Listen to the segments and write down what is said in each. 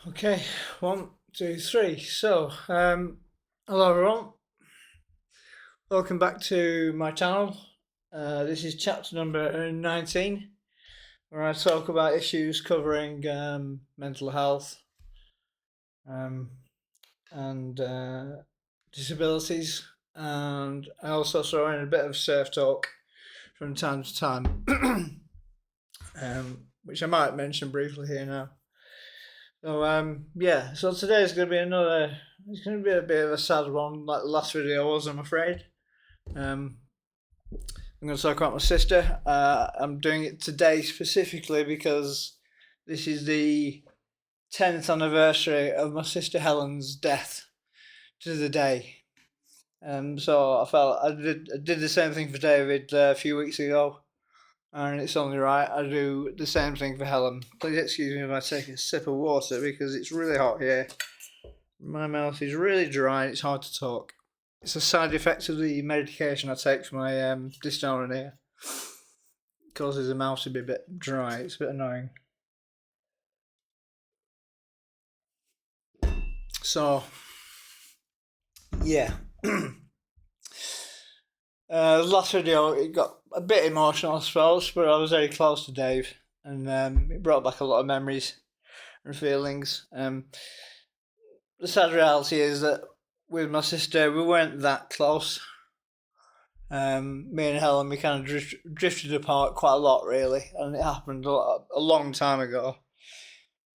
Okay, one, two, three. Hello everyone. Welcome back to my channel. This is chapter number 19, where I talk about issues covering mental health um, and disabilities, and I also throw in a bit of surf talk from time to time, which I might mention briefly here now. So today is going to be it's going to be a bit of a sad one, like the last video was, I'm afraid. Um, I'm going to talk about my sister. I'm doing it today specifically because this is the 10th anniversary of my sister Helen's death to the day. So I felt I did the same thing for David a few weeks ago, and it's only right I do the same thing for Helen. Please excuse me if I take a sip of water because it's really hot here. My mouth is really dry and it's hard to talk. It's a side effect of the medication I take for my dysautonomia. It causes the mouth to be a bit dry. It's a bit annoying. So, yeah. The last video, it got a bit emotional, I suppose, but I was very close to Dave, and it brought back a lot of memories and feelings. The sad reality is that with my sister, we weren't that close. Me and Helen, we kind of drifted apart quite a lot, really, and it happened a long time ago.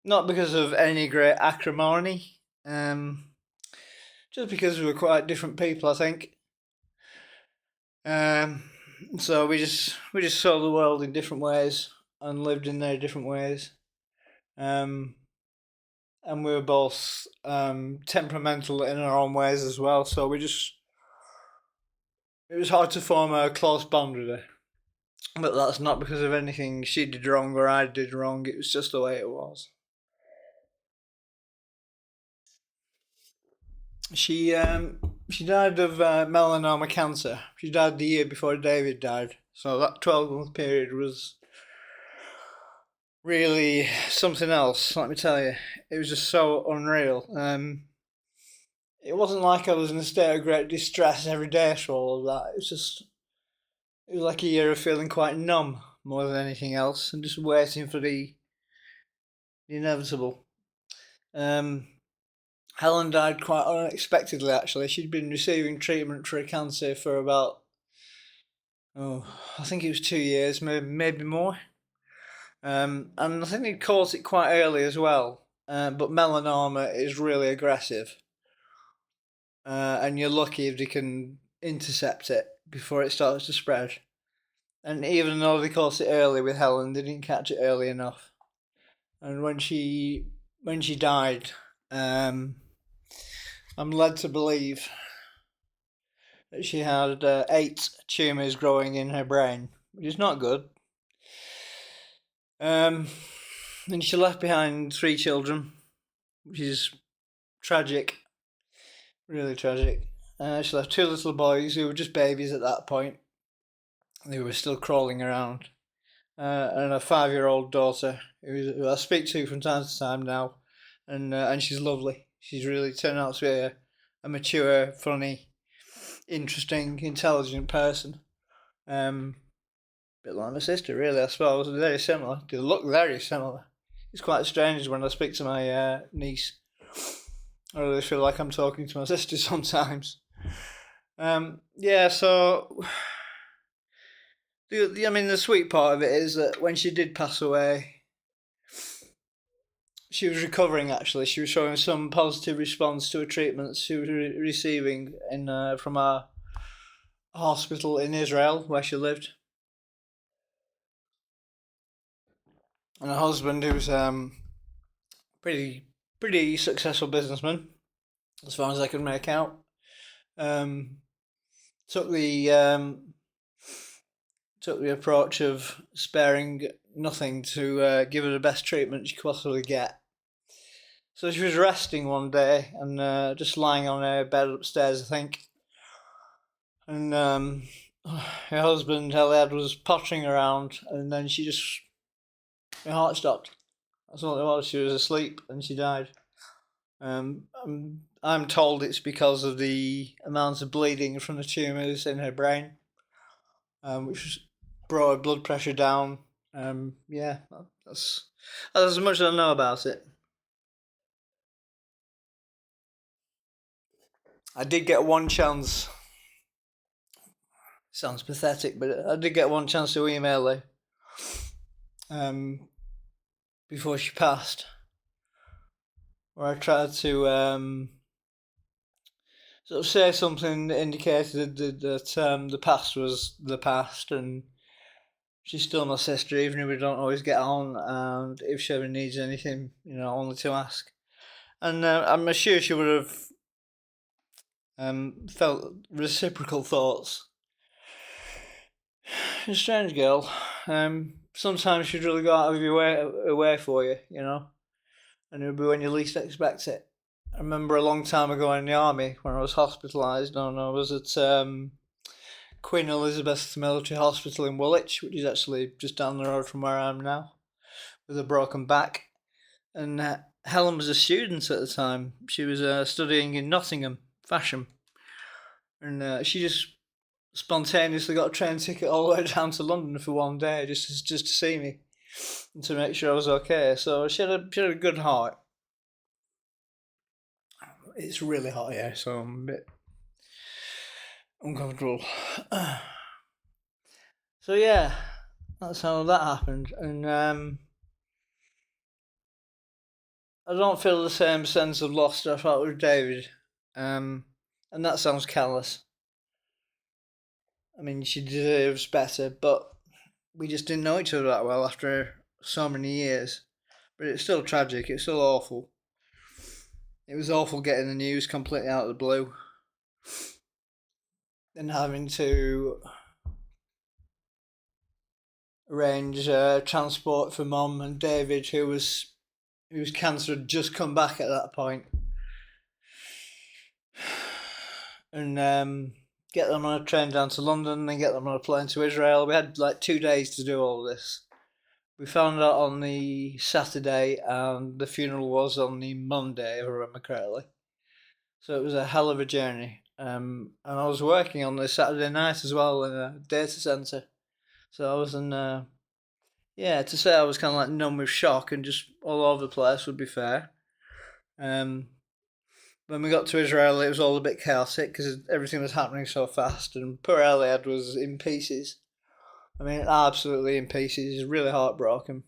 Not because of any great acrimony, just because we were quite different people, I think. Um, so we just saw the world in different ways and lived in their different ways. Um, and we were both temperamental in our own ways as well. So it was hard to form a close bond with her. But that's not because of anything she did wrong or I did wrong. It was just the way it was. She died of melanoma cancer. She died the year before David died. So that 12-month period was really something else. Let me tell you, it was just so unreal. It wasn't like I was in a state of great distress every day through all of that. It was like a year of feeling quite numb more than anything else, and just waiting for the inevitable. Um, Helen died quite unexpectedly. Actually, she'd been receiving treatment for cancer for about I think it was 2 years, maybe more. And I think they caught it quite early as well. But melanoma is really aggressive, and you're lucky if they can intercept it before it starts to spread. And even though they caught it early with Helen, they didn't catch it early enough. And when she died, um, I'm led to believe that she had 8 tumours growing in her brain, which is not good. And she left behind 3 children, which is tragic, really tragic. She left 2 little boys who were just babies at that point. They were still crawling around. And a 5-year-old daughter who I speak to from time to time now, and she's lovely. She's really turned out to be a mature, funny, interesting, intelligent person. Bit like my sister, really, I suppose. They're very similar. They look very similar. It's quite strange when I speak to my niece. I really feel like I'm talking to my sister sometimes. So the sweet part of it is that when she did pass away, she was recovering. Actually, she was showing some positive response to a treatment she was receiving from a hospital in Israel where she lived. And her husband, who was pretty successful businessman, as far as I could make out, took the approach of sparing nothing to give her the best treatment she could possibly get. So she was resting one day and just lying on her bed upstairs, I think. And her husband, Helen, was pottering around, and then her heart stopped. That's all it was. She was asleep and she died. I'm told it's because of the amount of bleeding from the tumours in her brain, which brought her blood pressure down. Yeah, that's as much as I know about it. I did get one chance. Sounds pathetic, but I did get one chance to email her before she passed, where I tried to sort of say something that indicated that the past was the past, and she's still my sister, even if we don't always get on. And if she ever needs anything, only to ask. And I'm sure she would have felt reciprocal thoughts. She's a strange girl. Sometimes she'd really go out of your way for you, and it would be when you least expect it. I remember a long time ago in the army when I was hospitalised, and I was at Queen Elizabeth's Military Hospital in Woolwich, which is actually just down the road from where I am now, with a broken back. And Helen was a student at the time. She was studying in Nottingham, fashion. And she just spontaneously got a train ticket all the way down to London for one day just to see me and to make sure I was okay. So she had a good heart. It's really hot here, so I'm a bit uncomfortable. So yeah, that's how that happened. And I don't feel the same sense of loss that I felt with David. And that sounds callous. I mean, she deserves better, but we just didn't know each other that well after so many years. But it's still tragic. It's still awful. It was awful getting the news completely out of the blue and having to arrange transport for Mum and David, whose cancer had just come back at that point, and get them on a train down to London, then get them on a plane to Israel. We had like 2 days to do all this. We found out on the Saturday, and the funeral was on the Monday, if I remember correctly. So it was a hell of a journey. And I was working on the Saturday night as well in a data centre. So I was in, to say I was kind of like numb with shock and just all over the place would be fair. When we got to Israel, it was all a bit chaotic because everything was happening so fast, and poor Eliad was in pieces. I mean, absolutely in pieces. He's really heartbroken,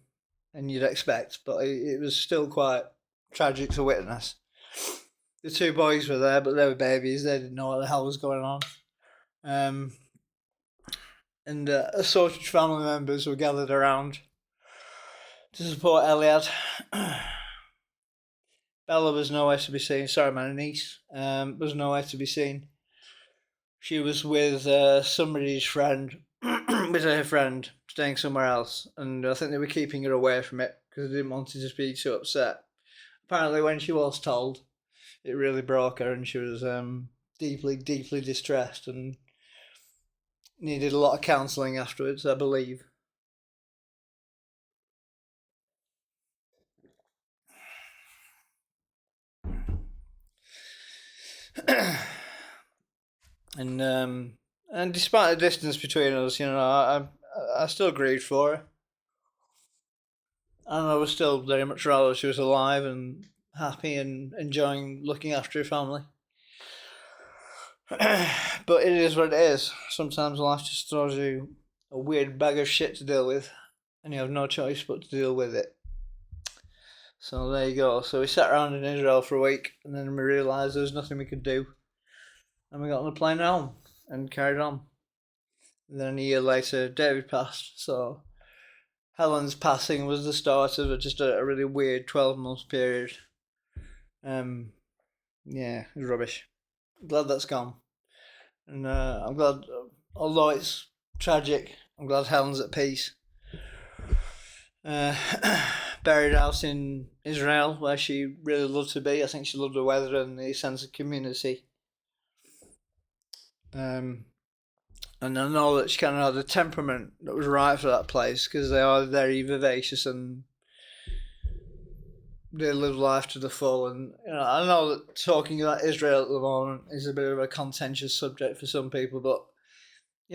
and you'd expect, but it was still quite tragic to witness. The two boys were there, but they were babies. They didn't know what the hell was going on. And assorted family members were gathered around to support Eliad. Bella was nowhere to be seen. Sorry, my niece was nowhere to be seen. She was with somebody's friend, with her friend, staying somewhere else, and I think they were keeping her away from it because they didn't want her to be too upset. Apparently, when she was told, it really broke her, and she was deeply, deeply distressed and needed a lot of counselling afterwards, I believe. And despite the distance between us, I still grieved for her, and I was still very much rather she was alive and happy and enjoying looking after her family. But it is what it is. Sometimes life just throws you a weird bag of shit to deal with, and you have no choice but to deal with it. So there you go. So we sat around in Israel for a week, and then we realised there was nothing we could do, and we got on the plane home and carried on. And then a year later, David passed. So Helen's passing was the start of just a really weird 12-month period. Yeah, it was rubbish. Glad that's gone. And I'm glad, although it's tragic, I'm glad Helen's at peace. Buried out in Israel, where she really loved to be. I think she loved the weather and the sense of community. And I know that she kind of had a temperament that was right for that place because they are very vivacious and they live life to the full. And I know that talking about Israel at the moment is a bit of a contentious subject for some people, but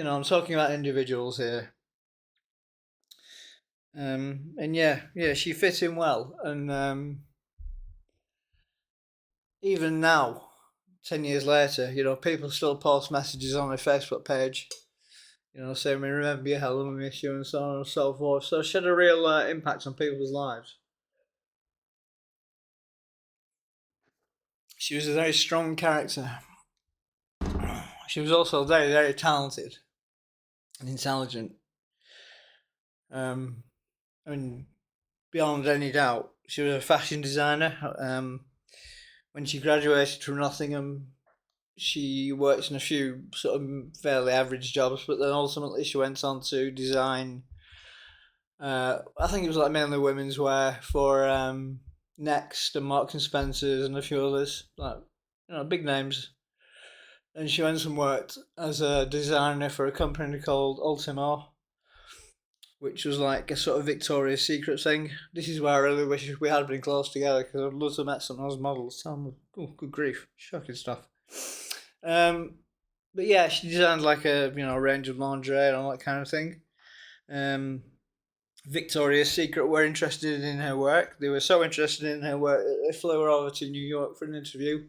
I'm talking about individuals here. And yeah, she fit in well, and even now, 10 years later, people still post messages on her Facebook page, saying we remember you, Helen, we miss you, and so on and so forth. So she had a real impact on people's lives. She was a very strong character. She was also very, very talented and intelligent. I mean, beyond any doubt, she was a fashion designer. When she graduated from Nottingham, she worked in a few sort of fairly average jobs, but then ultimately she went on to design. I think it was like mainly women's wear for Next and Marks and Spencers and a few others, like big names. And she went and worked as a designer for a company called Ultimo, which was like a sort of Victoria's Secret thing. This is why I really wish we had been close together, because I'd love to have met some of those models. Oh, good grief, shocking stuff. But yeah, she designed like a range of lingerie and all that kind of thing. Victoria's Secret were interested in her work. They were so interested in her work that they flew her over to New York for an interview,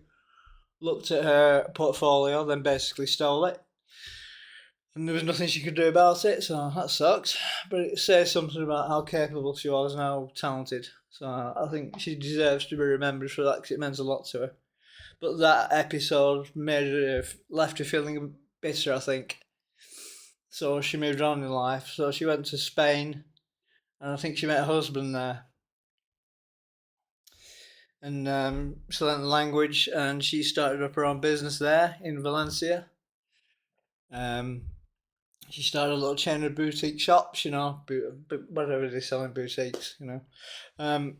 looked at her portfolio, then basically stole it. And there was nothing she could do about it, so that sucks. But it says something about how capable she was and how talented. So I think she deserves to be remembered for that, because it meant a lot to her. But that episode left her feeling bitter, I think. So she moved on in life. So she went to Spain, and I think she met her husband there. And she learned the language, and she started up her own business there in Valencia. She started a little chain of boutique shops, whatever they sell in boutiques, Um,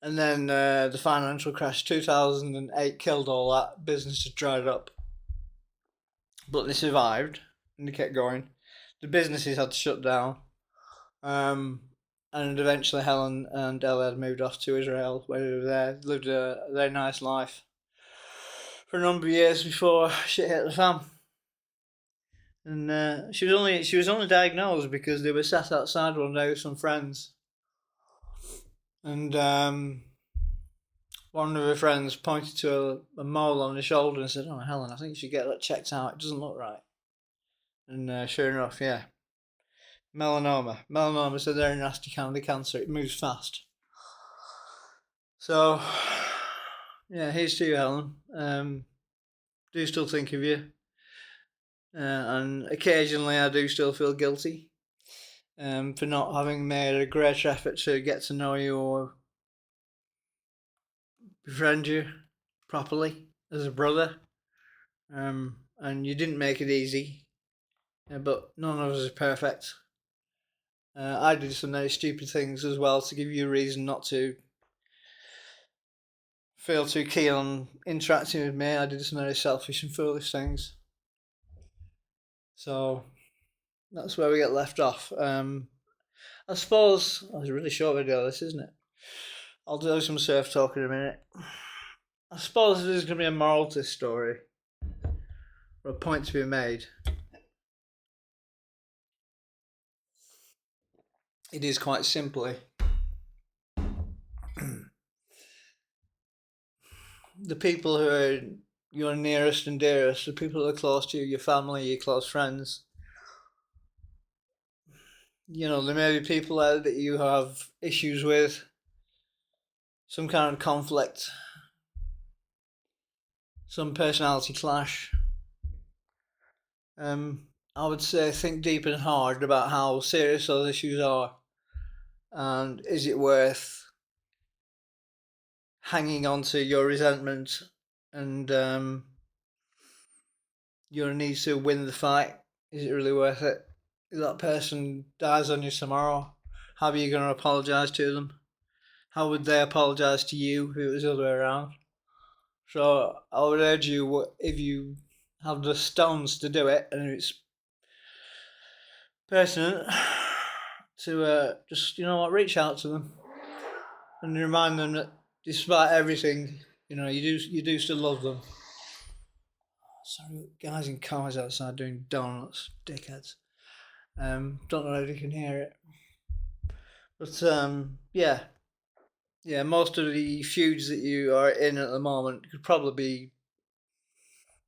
and then the financial crash 2008 killed all that. Business had dried up. But they survived, and they kept going. The businesses had to shut down. And eventually Helen and Ella had moved off to Israel, where they were there, lived a very nice life for a number of years before shit hit the fan. And she was only diagnosed because they were sat outside one day with some friends, and one of her friends pointed to a mole on her shoulder and said, "Oh, Helen, I think you should get that checked out. It doesn't look right." And sure enough, yeah, melanoma. Melanoma's a very nasty kind of cancer. It moves fast. So, yeah, here's to you, Helen. Do still think of you. And occasionally I do still feel guilty for not having made a greater effort to get to know you or befriend you properly as a brother. And you didn't make it easy, but none of us is perfect. I did some very stupid things as well to give you a reason not to feel too keen on interacting with me. I did some very selfish and foolish things. So that's where we get left off. I suppose it's a really short video, this, isn't it? I'll do some surf talk in a minute. I suppose there's going to be a moral to this story, or a point to be made. It is quite simply the people who are your nearest and dearest, the people that are close to you, your family, your close friends. There may be people there that you have issues with, some kind of conflict, some personality clash. I would say think deep and hard about how serious those issues are, and is it worth hanging on to your resentment and your need to win the fight? Is it really worth it? If that person dies on you tomorrow, how are you going to apologise to them? How would they apologise to you if it was the other way around? So I would urge you, if you have the stones to do it, and it's pertinent, to just reach out to them. and remind them that despite everything, you do still love them. Sorry, guys in cars outside doing donuts, dickheads. Don't know if you can hear it, but yeah. Most of the feuds that you are in at the moment could probably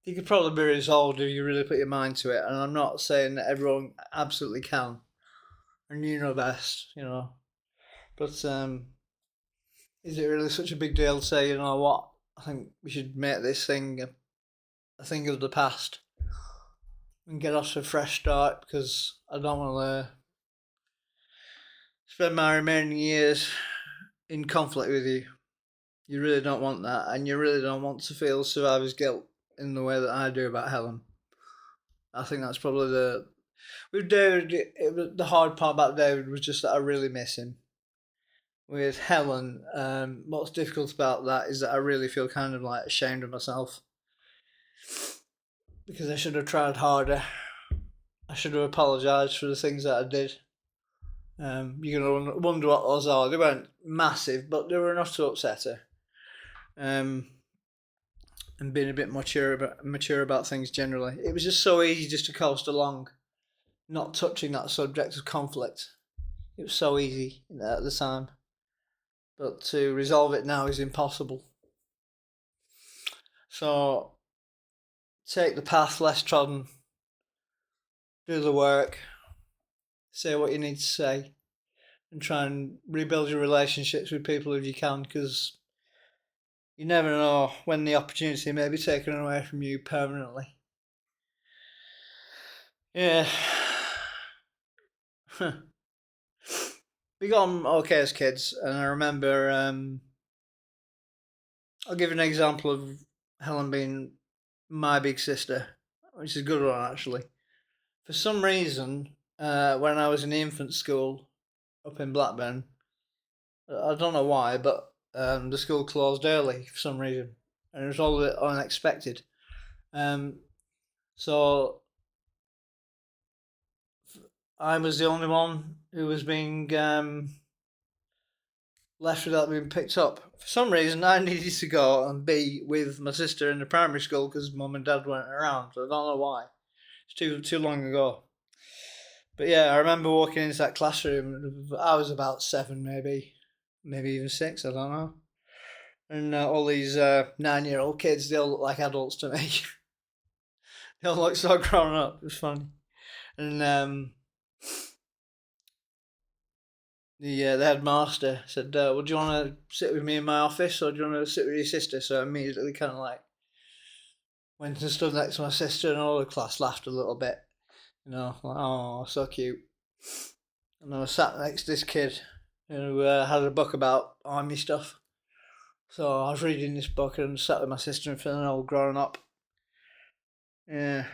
be resolved if you really put your mind to it. And I'm not saying that everyone absolutely can, and you know best, But is it really such a big deal to say, you know what? I think we should make this thing a thing of the past and get off to a fresh start, because I don't want to spend my remaining years in conflict with you. You really don't want that, and you really don't want to feel survivor's guilt in the way that I do about Helen. I think that's probably with David. The hard part about David was just that I really miss him. With Helen, what's difficult about that is that I really feel kind of like ashamed of myself, because I should have tried harder. I should have apologised for the things that I did. You're going to wonder what those are. They weren't massive, but they were enough to upset her. And being a bit mature about things generally. It was just so easy just to coast along, not touching that subject of conflict. It was so easy at the time. But to resolve it now is impossible. So take the path less trodden, do the work, say what you need to say, and try and rebuild your relationships with people if you can, because you never know when the opportunity may be taken away from you permanently. Yeah. We got on okay as kids, and I remember, I'll give an example of Helen being my big sister, which is a good one actually. For some reason, when I was in infant school up in Blackburn, I don't know why, but the school closed early for some reason, and it was all a bit unexpected. So I was the only one who was being left without being picked up. For some reason, I needed to go and be with my sister in the primary school because mum and dad weren't around. So I don't know why. It's too long ago. But yeah, I remember walking into that classroom. I was about 7, maybe even 6. I don't know. And all these 9-year-old kids, they all look like adults to me. They all look so grown up. It was funny. And the headmaster said, well, do you want to sit with me in my office, or do you want to sit with your sister? So I immediately kind of like went and stood next to my sister, and all the class laughed a little bit. Like, oh, so cute. And I was sat next to this kid who had a book about army stuff. So I was reading this book and sat with my sister and feeling all grown up. Yeah.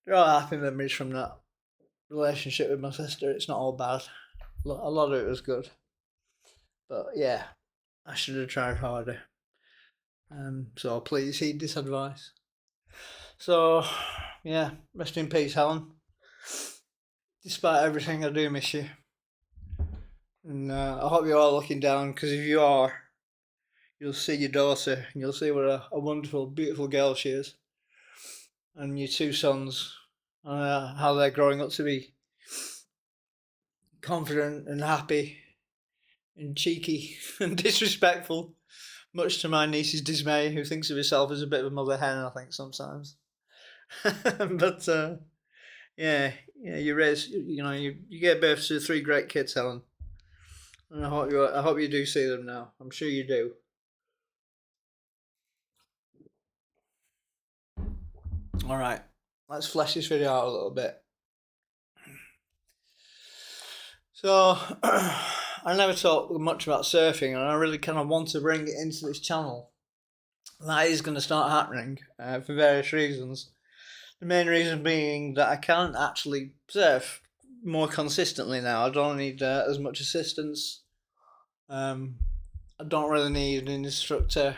There are happy memories from that relationship with my sister. It's not all bad. A lot of it was good. But yeah, I should have tried harder. So please heed this advice. So yeah, rest in peace, Helen. Despite everything, I do miss you. And I hope you're all looking down, because if you are, you'll see your daughter and you'll see what a wonderful, beautiful girl she is. And your 2 sons, how they're growing up to be confident and happy and cheeky and disrespectful, much to my niece's dismay, who thinks of herself as a bit of a mother hen, I think, sometimes. But yeah, you raise, you get birth to 3 great kids, Helen. And I hope you do see them now. I'm sure you do. All right, let's flesh this video out a little bit. So, I never talk much about surfing, and I really kind of want to bring it into this channel. That is going to start happening for various reasons. The main reason being that I can't actually surf more consistently now. I don't need as much assistance. I don't really need an instructor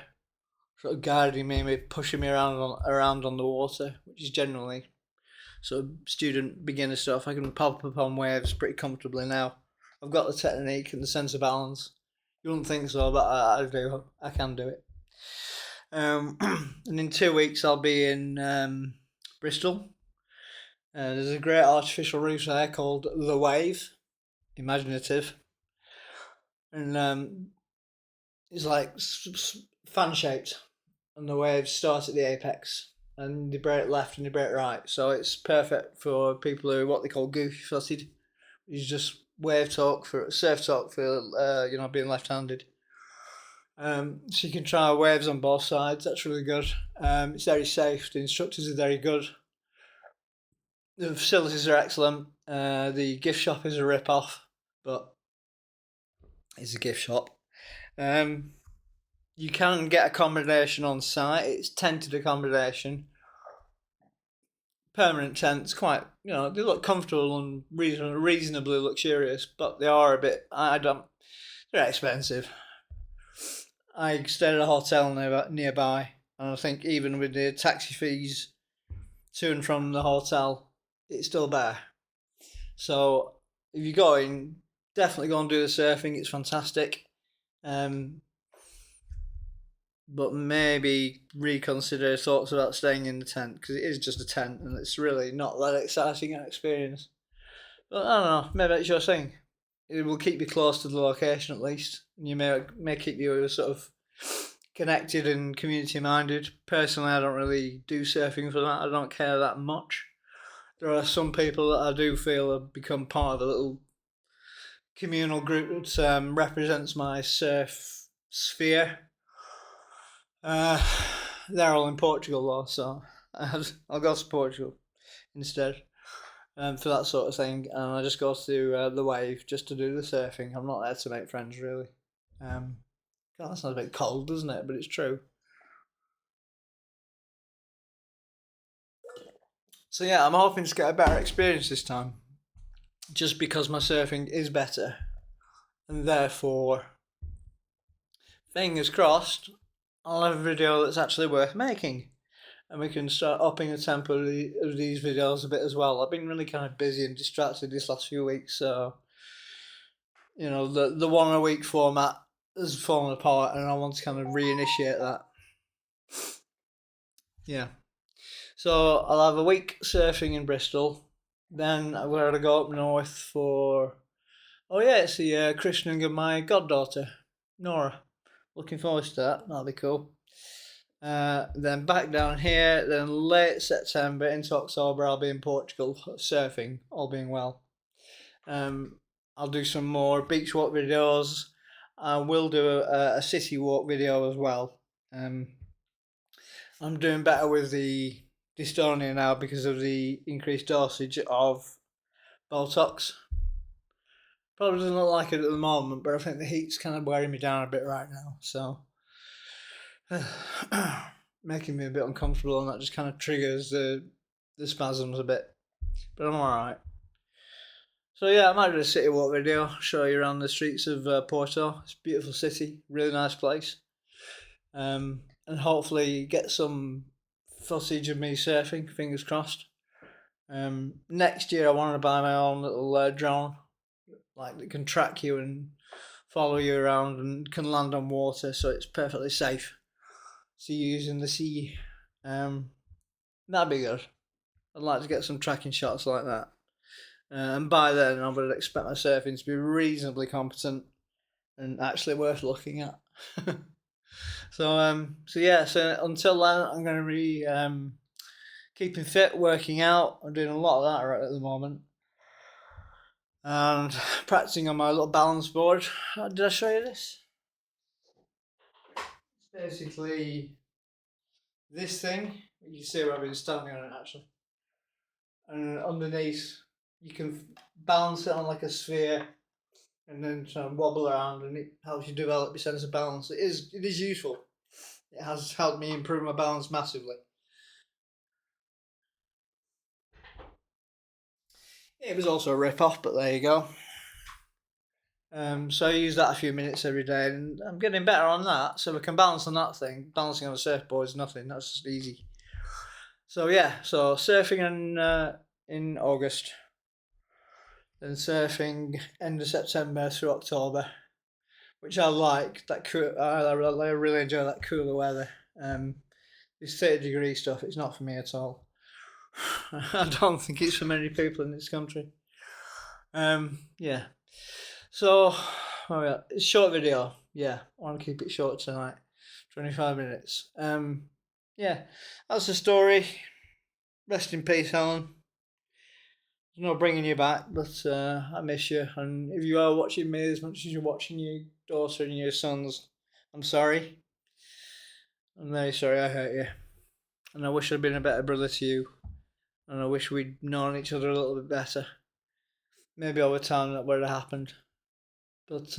sort of guiding me, maybe pushing me around on the water, which is generally sort of student beginner stuff. I can pop up on waves pretty comfortably now. I've got the technique and the sense of balance. You wouldn't think so, but I do. I can do it. And in 2 weeks, I'll be in Bristol. There's a great artificial reef there called The Wave, imaginative, and it's like fan shaped, and the waves start at the apex, and they break left and they break right, so it's perfect for people who are what they call goofy footed. It's just wave talk for surf talk for being left-handed. So you can try waves on both sides. That's really good. It's very safe. The instructors are very good. The facilities are excellent. The gift shop is a rip-off, but it's a gift shop. You can get accommodation on site. It's tented accommodation. Permanent tents, quite, they look comfortable and reasonably luxurious, but they are a bit, they're expensive. I stayed at a hotel nearby, and I think even with the taxi fees to and from the hotel, it's still there. So if you're going, definitely go and do the surfing. It's fantastic. But maybe reconsider thoughts about staying in the tent, because it is just a tent and it's really not that exciting an experience. But I don't know, maybe it's your thing. It will keep you close to the location at least, and you may keep you sort of connected and community minded. Personally, I don't really do surfing for that. I don't care that much. There are some people that I do feel have become part of a little communal group that represents my surf sphere. They're all in Portugal though, so I'll go to Portugal instead for that sort of thing, and I just go to the wave just to do the surfing. I'm not there to make friends really. God, that sounds a bit cold, doesn't it? But it's true. So yeah, I'm hoping to get a better experience this time, just because my surfing is better, and therefore, fingers crossed, I'll have a video that's actually worth making, and we can start upping the tempo of these videos a bit as well. I've been really kind of busy and distracted this last few weeks, so the one a week format has fallen apart, and I want to kind of reinitiate that. Yeah. So I'll have a week surfing in Bristol. Then I'm going to go up north for. Oh yeah, it's the christening of my goddaughter, Nora. Looking forward to that. That'll be cool. Then back down here. Then late September into October, I'll be in Portugal surfing, all being well. I'll do some more beach walk videos. I will do a city walk video as well. I'm doing better with the dystonia now because of the increased dosage of Botox. Probably doesn't look like it at the moment, but I think the heat's kind of wearing me down a bit right now. So, making me a bit uncomfortable, and that just kind of triggers the spasms a bit. But I'm alright. So yeah, I might do a city walk video, show you around the streets of Porto. It's a beautiful city, really nice place. And hopefully get some footage of me surfing, fingers crossed. Next year I want to buy my own little drone, like that can track you and follow you around and can land on water, so it's perfectly safe. So you're using the sea. That'd be good. I'd like to get some tracking shots like that. And by then I would expect my surfing to be reasonably competent and actually worth looking at. So until then, I'm going to be keeping fit, working out. I'm doing a lot of that right at the moment, and practicing on my little balance board. Did I show you this? It's basically this thing. You can see where I've been standing on it actually, and underneath you can balance it on like a sphere, and then sort of wobble around, and it helps you develop your sense of balance. It is useful. It has helped me improve my balance massively. It was also a rip-off, but there you go. So I use that a few minutes every day, and I'm getting better on that. So we can balance on that thing. Balancing on a surfboard is nothing. That's just easy. So yeah, so surfing in August, then surfing end of September through October. which I like. That cool, I really enjoy that cooler weather. This 30-degree stuff, it's not for me at all. I don't think it's for many people in this country. Yeah. So, oh yeah, it's a short video. Yeah, I want to keep it short tonight. 25 minutes. Yeah, that's the story. Rest in peace, Helen. There's no bringing you back, but I miss you. And if you are watching me as much as you're watching your daughter and your sons, I'm sorry. I'm very sorry I hurt you. And I wish I'd been a better brother to you. And I wish we'd known each other a little bit better. Maybe over time that would have happened. But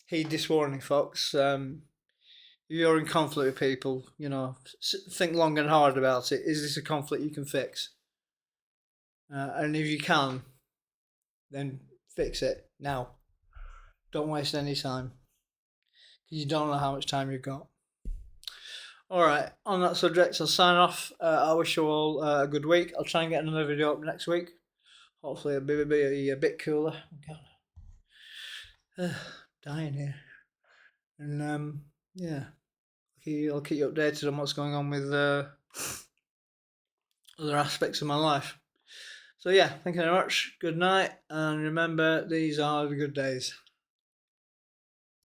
heed this warning, folks. If you're in conflict with people, think long and hard about it. Is this a conflict you can fix? And if you can, then fix it now. Don't waste any time, because you don't know how much time you've got. Alright, on that subject, I'll sign off. I wish you all a good week. I'll try and get another video up next week. Hopefully it'll be a bit cooler. God. Dying here. And yeah, I'll keep you updated on what's going on with other aspects of my life. So yeah, thank you very much. Good night, and remember, these are the good days.